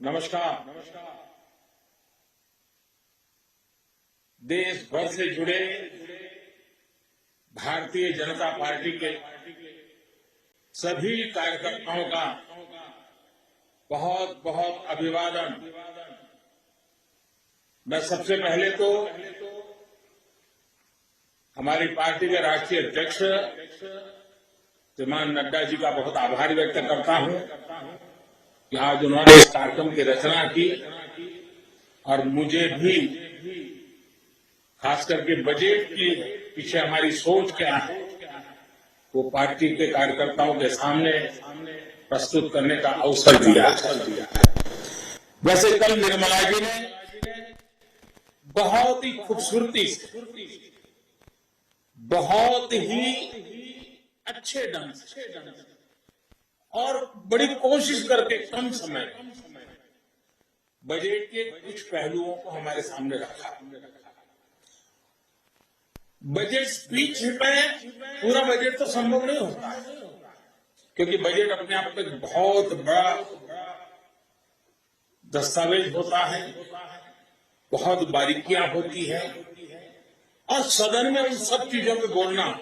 नमस्कार। देश भर से जुड़े भारतीय जनता पार्टी के सभी कार्यकर्ताओं का बहुत बहुत अभिवादन। मैं सबसे पहले तो हमारी पार्टी के राष्ट्रीय अध्यक्ष श्रीमान नड्डा जी का बहुत आभार व्यक्त करता हूं कि आज उन्होंने इस कार्यक्रम की रचना की और मुझे भी खास करके बजट के पीछे हमारी सोच क्या है वो पार्टी के कार्यकर्ताओं के सामने प्रस्तुत करने का अवसर दिया। वैसे कल निर्मला जी ने बहुत ही खूबसूरती से, बहुत ही अच्छे ढंग से और बड़ी कोशिश करके कम समय बजट के कुछ पहलुओं को हमारे सामने रखा। बजट स्पीच में पूरा बजट तो संभव नहीं होता क्योंकि बजट अपने आप में बहुत बड़ा दस्तावेज होता है, बहुत बारीकियां होती है और सदन में उन सब चीजों पे बोलना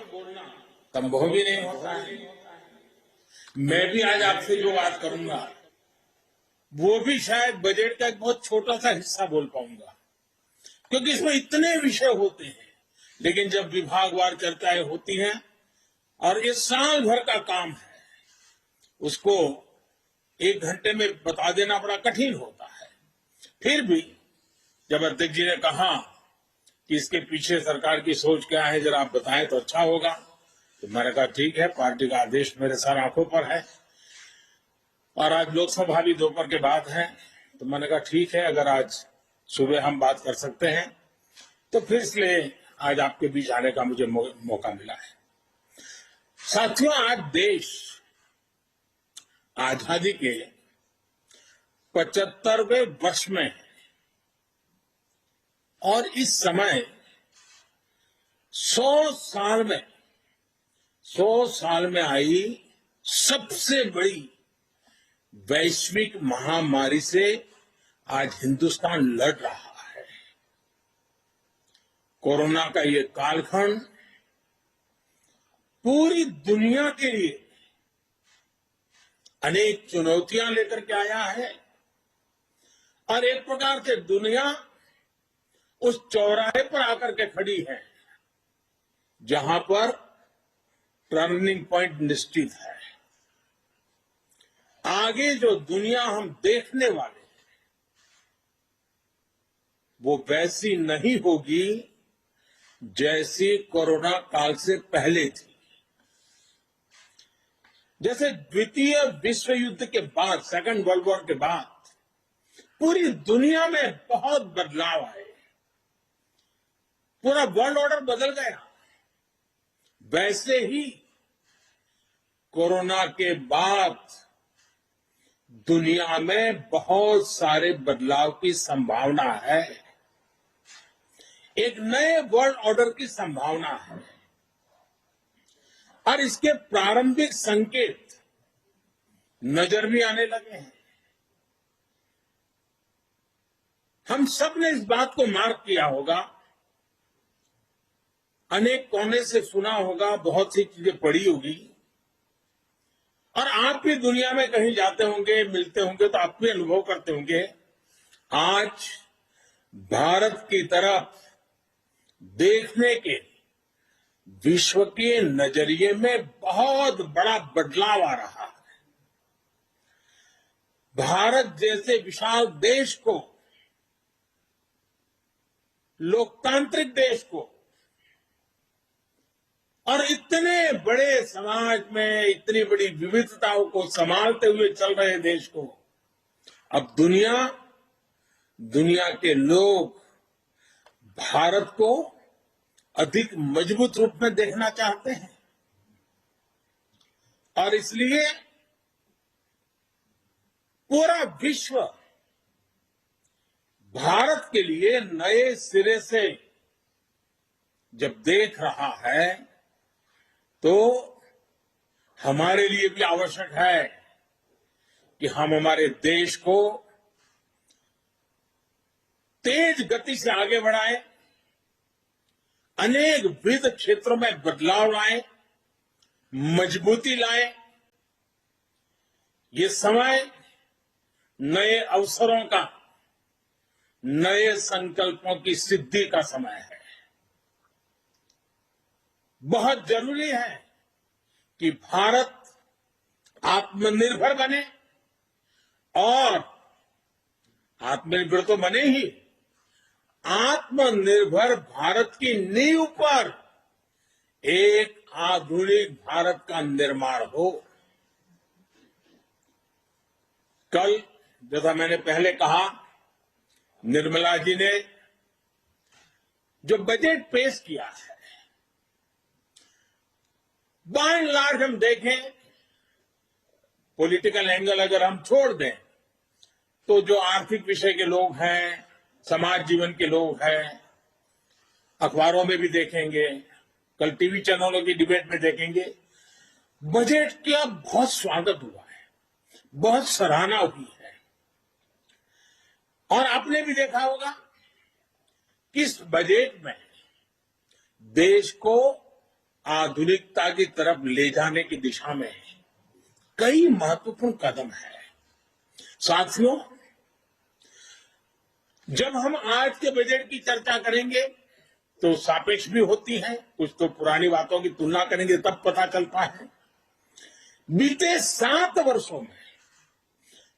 संभव भी नहीं होता है। मैं भी आज आपसे जो बात करूंगा वो भी शायद बजट का एक बहुत छोटा सा हिस्सा बोल पाऊंगा क्योंकि इसमें इतने विषय होते हैं, लेकिन जब विभागवार चर्चाएं होती हैं और ये साल भर का काम है उसको 1 घंटे में बता देना बड़ा कठिन होता है। फिर भी जब अध्यक्ष जी ने कहा कि इसके पीछे सरकार की सोच क्या है जरा आप बताएं तो अच्छा होगा, तो मैंने कहा ठीक है, पार्टी का आदेश मेरे सर आंखों पर है और आज लोकसभा भी दोपहर के बाद है, तो मैंने कहा ठीक है, अगर आज सुबह हम बात कर सकते हैं तो फिर इसलिए आज आपके बीच आने का मुझे मौका मिला है। साथियों, आज देश आजादी के 75वें वर्ष में है और इस समय 100 साल में आई सबसे बड़ी वैश्विक महामारी से आज हिंदुस्तान लड़ रहा है। कोरोना का ये कालखंड पूरी दुनिया के लिए अनेक चुनौतियां लेकर के आया है और एक प्रकार से दुनिया उस चौराहे पर आकर के खड़ी है जहां पर टर्निंग पॉइंट निश्चित है। आगे जो दुनिया हम देखने वाले हैं वो वैसी नहीं होगी जैसी कोरोना काल से पहले थी। जैसे द्वितीय विश्व युद्ध के बाद, सेकंड वर्ल्ड वॉर के बाद पूरी दुनिया में बहुत बदलाव आए, पूरा वर्ल्ड ऑर्डर बदल गया, वैसे ही कोरोना के बाद दुनिया में बहुत सारे बदलाव की संभावना है। एक नए वर्ल्ड ऑर्डर की संभावना है और इसके प्रारंभिक संकेत नजर भी आने लगे हैं। हम सब ने इस बात को मार्क किया होगा, अनेक कोने से सुना होगा, बहुत सी चीजें पढ़ी होगी और आप भी दुनिया में कहीं जाते होंगे, मिलते होंगे तो आप भी अनुभव करते होंगे। आज भारत की तरफ देखने के विश्व के नजरिए में बहुत बड़ा बदलाव आ रहा है। भारत जैसे विशाल देश को, लोकतांत्रिक देश को और इतने बड़े समाज में इतनी बड़ी विविधताओं को संभालते हुए चल रहे देश को अब दुनिया के लोग भारत को अधिक मजबूत रूप में देखना चाहते हैं और इसलिए पूरा विश्व भारत के लिए नए सिरे से जब देख रहा है तो हमारे लिए भी आवश्यक है कि हम हमारे देश को तेज गति से आगे बढ़ाए, अनेक विविध क्षेत्रों में बदलाव लाए, मजबूती लाए। ये समय नए अवसरों का, नए संकल्पों की सिद्धि का समय है। बहुत जरूरी है कि भारत आत्मनिर्भर बने, और आत्मनिर्भर तो बने ही, आत्मनिर्भर भारत की नींव पर एक आधुनिक भारत का निर्माण हो। कल जैसा मैंने पहले कहा, निर्मला जी ने जो बजट पेश किया है, बाय एंड लार्ज हम देखें, पॉलिटिकल एंगल अगर हम छोड़ दें, तो जो आर्थिक विषय के लोग हैं, समाज जीवन के लोग हैं, अखबारों में भी देखेंगे, कल टीवी चैनलों की डिबेट में देखेंगे, बजट का बहुत स्वागत हुआ है, बहुत सराहना हुई है। और आपने भी देखा होगा कि इस बजट में देश को आधुनिकता की तरफ ले जाने की दिशा में कई महत्वपूर्ण कदम है। साथियों, जब हम आज के बजट की चर्चा करेंगे तो सापेक्ष भी होती है, कुछ तो पुरानी बातों की तुलना करेंगे तब पता चलता है। बीते 7 वर्षों में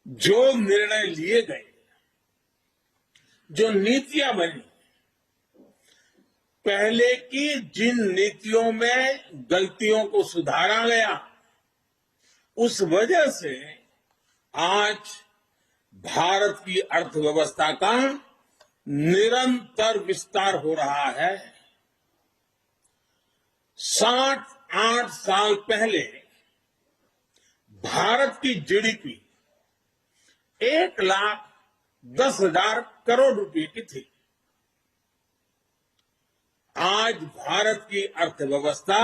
जो निर्णय लिए गए, जो नीतियां बनी, पहले की जिन नीतियों में गलतियों को सुधारा गया, उस वजह से आज भारत की अर्थव्यवस्था का निरंतर विस्तार हो रहा है। 7-8 साल पहले भारत की जीडीपी 1,10,000 करोड़ रुपए की थी। आज भारत की अर्थव्यवस्था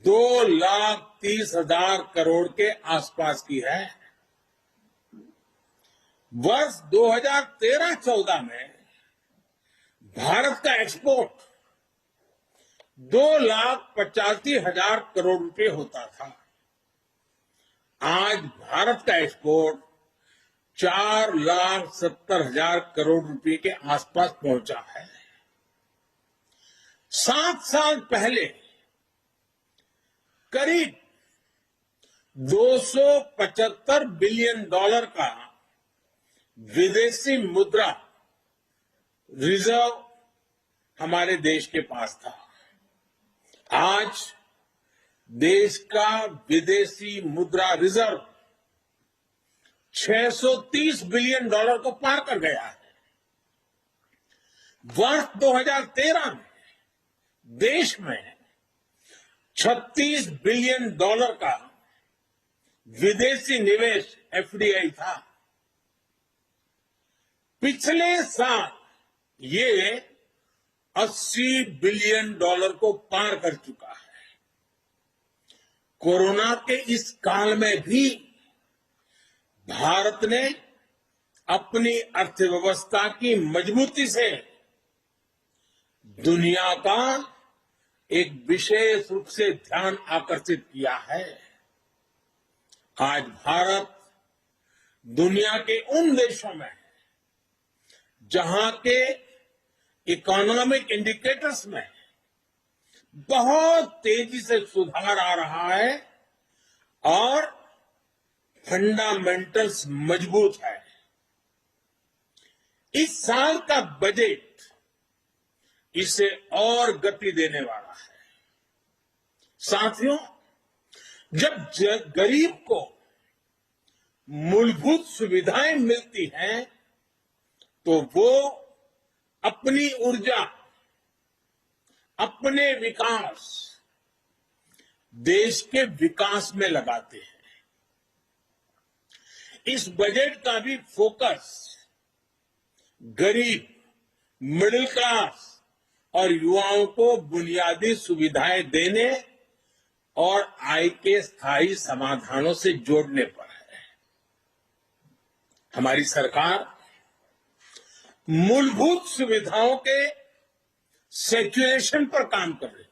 2,30,000 करोड़ के आसपास की है। वर्ष 2013-14 में भारत का एक्सपोर्ट 2,85,000 करोड़ रुपए होता था। आज भारत का एक्सपोर्ट 4,70,000 करोड़ रुपए के आसपास पहुंचा है। 7 साल पहले करीब $275 बिलियन का विदेशी मुद्रा रिजर्व हमारे देश के पास था। आज देश का विदेशी मुद्रा रिजर्व $630 बिलियन को पार कर गया है। वर्ष 2013 में देश में $36 बिलियन का विदेशी निवेश एफडीआई था। पिछले साल ये $80 बिलियन को पार कर चुका है। कोरोना के इस काल में भी भारत ने अपनी अर्थव्यवस्था की मजबूती से दुनिया का एक विशेष रूप से ध्यान आकर्षित किया है। आज भारत दुनिया के उन देशों में जहां के इकोनॉमिक इंडिकेटर्स में बहुत तेजी से सुधार आ रहा है और फंडामेंटल्स मजबूत है। इस साल का बजट इसे और गति देने वाला है। साथियों, जब गरीब को मूलभूत सुविधाएं मिलती हैं तो वो अपनी ऊर्जा, अपने विकास, देश के विकास में लगाते हैं। इस बजट का भी फोकस गरीब, मिडिल क्लास और युवाओं को बुनियादी सुविधाएं देने और आय के स्थायी समाधानों से जोड़ने पर है। हमारी सरकार मूलभूत सुविधाओं के सैचुरेशन पर काम कर रहे हैं।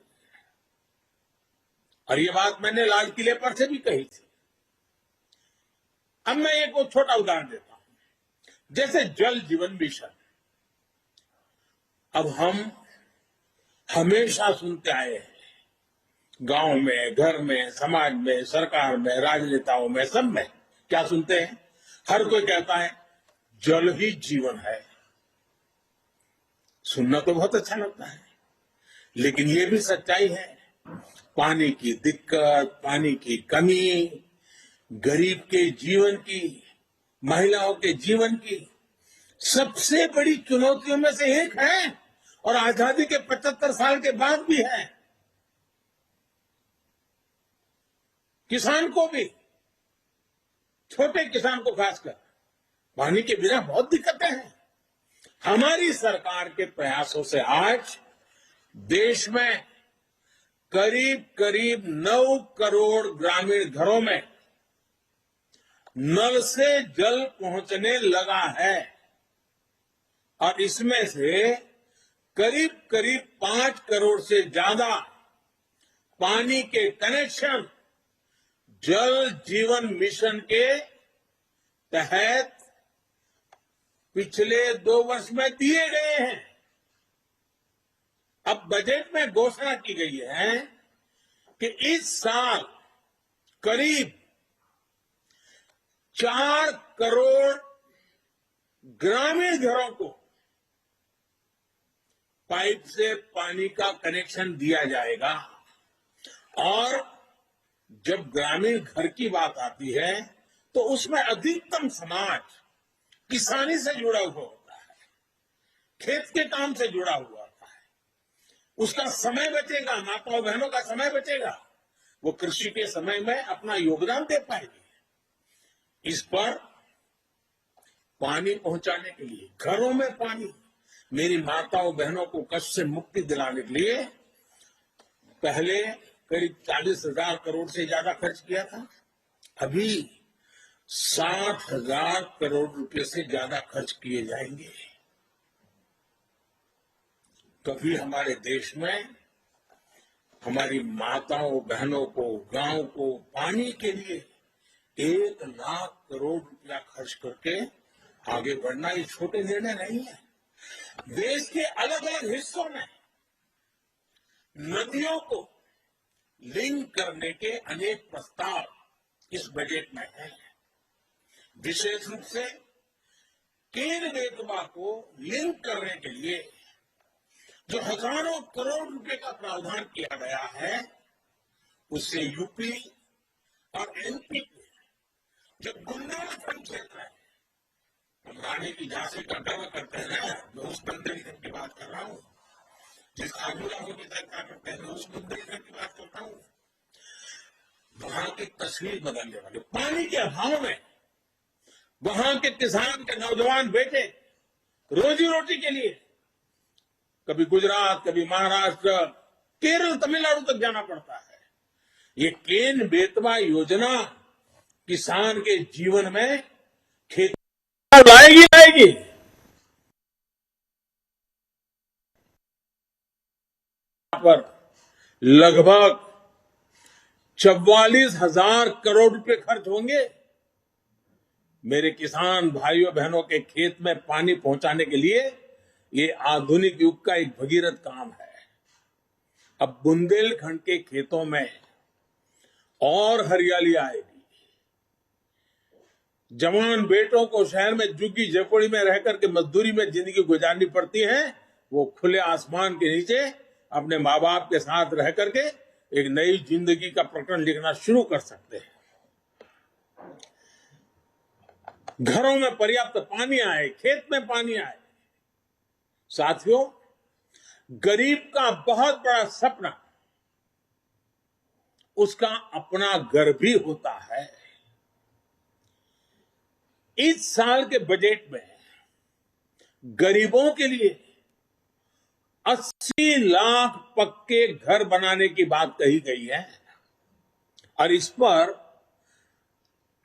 और ये बात मैंने लाल किले पर से भी कही थी। अब मैं एक छोटा उदाहरण देता हूं, जैसे जल जीवन मिशन। अब हम हमेशा सुनते आए हैं, गांव में, घर में, समाज में, सरकार में, राजनेताओं में, सब में क्या सुनते हैं? हर कोई कहता है जल ही जीवन है। सुनना तो बहुत अच्छा लगता है, लेकिन ये भी सच्चाई है, पानी की दिक्कत, पानी की कमी, गरीब के जीवन की, महिलाओं के जीवन की सबसे बड़ी चुनौतियों में से एक है, और आजादी के 75 साल के बाद भी है। किसान को भी, छोटे किसान को खासकर, पानी के बिना बहुत दिक्कतें हैं। हमारी सरकार के प्रयासों से आज देश में करीब करीब 9 करोड़ ग्रामीण घरों में नल से जल पहुंचने लगा है, और इसमें से करीब करीब 5 करोड़ से ज्यादा पानी के कनेक्शन जल जीवन मिशन के तहत पिछले 2 वर्ष में दिए गए हैं। अब बजट में घोषणा की गई है कि इस साल करीब 4 करोड़ ग्रामीण घरों को पाइप से पानी का कनेक्शन दिया जाएगा। और जब ग्रामीण घर की बात आती है तो उसमें अधिकतम समाज किसानी से जुड़ा हुआ होता है, खेत के काम से जुड़ा हुआ होता है। उसका समय बचेगा, माताओं बहनों का समय बचेगा, वो कृषि के समय में अपना योगदान दे पाएंगे। इस पर पानी पहुंचाने के लिए, घरों में पानी, मेरी माताओं बहनों को कष्ट से मुक्ति दिलाने के लिए पहले करीब 40,000 करोड़ से ज्यादा खर्च किया था। अभी 60,000 करोड़ रुपए से ज्यादा खर्च किए जाएंगे। कभी हमारे देश में हमारी माताओं बहनों को, गांव को पानी के लिए 1 लाख करोड़ रुपया खर्च करके आगे बढ़ना, ये छोटे निर्णय नहीं है। देश के अलग अलग हिस्सों में नदियों को लिंक करने के अनेक प्रस्ताव इस बजट में हैं। विशेष रूप से केन बेतवा को लिंक करने के लिए जो हजारों करोड़ रुपए का प्रावधान किया गया है, उससे यूपी और एमपी के जो बुंदेलखंड क्षेत्र है, हम रानी की झांसी का गर्व करते हैं, मैं उस बुंदेलखंड की बात कर रहा हूं। जिस आदिवासियों की चर्चा करते हैं, उस बुंदेलखंड की बात करता हूं। वहां की तस्वीर बदलने वाले, पानी के अभाव में वहां के किसान के नौजवान बेटे रोजी रोटी के लिए कभी गुजरात, कभी महाराष्ट्र, केरल, तमिलनाडु तक जाना पड़ता है। ये केन बेतवा योजना किसान के जीवन में खेती लाएगी। पर लगभग 44,000 करोड़ रुपए खर्च होंगे। मेरे किसान भाइयों बहनों के खेत में पानी पहुंचाने के लिए ये आधुनिक युग का एक भगीरथ काम है। अब बुंदेलखंड के खेतों में और हरियाली आएगी। जवान बेटों को शहर में झुग्गी झोपड़ी में रहकर के मजदूरी में जिंदगी गुजारनी पड़ती है, वो खुले आसमान के नीचे अपने माँ बाप के साथ रह करके एक नई जिंदगी का प्रकरण लिखना शुरू कर सकते हैं। घरों में पर्याप्त पानी आए, खेत में पानी आए। साथियों, गरीब का बहुत बड़ा सपना उसका अपना घर भी होता है। इस साल के बजट में गरीबों के लिए 80 लाख पक्के घर बनाने की बात कही गई है, और इस पर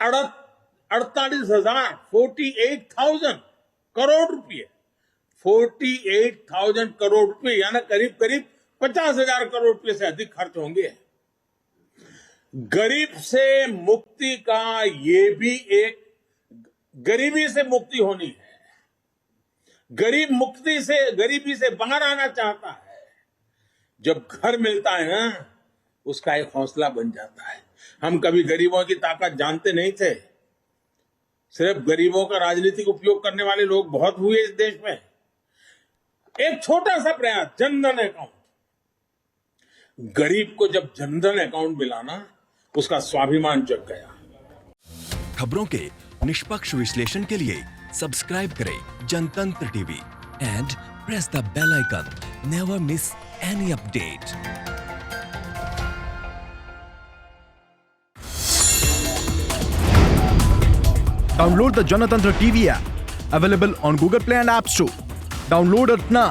48,000 करोड़ रुपए 48,000 करोड़ रुपए, यानी करीब करीब 50,000 करोड़ रुपए से अधिक खर्च होंगे। गरीब से मुक्ति का ये भी एक, गरीबी से मुक्ति होनी है, गरीबी से बाहर आना चाहता है। जब घर मिलता है ना, उसका एक हौसला बन जाता है। हम कभी गरीबों की ताकत जानते नहीं थे, सिर्फ गरीबों का राजनीतिक उपयोग करने वाले लोग बहुत हुए इस देश में। एक छोटा सा प्रयास, जनधन अकाउंट, गरीब को जब जनधन अकाउंट मिला ना, उसका स्वाभिमान जग गया। खबरों के निष्पक्ष विश्लेषण के लिए सब्सक्राइब करें Janatantra TV and press the bell icon. Never miss any update. Download the Janatantra TV app, available on Google Play and App Store. Download it now.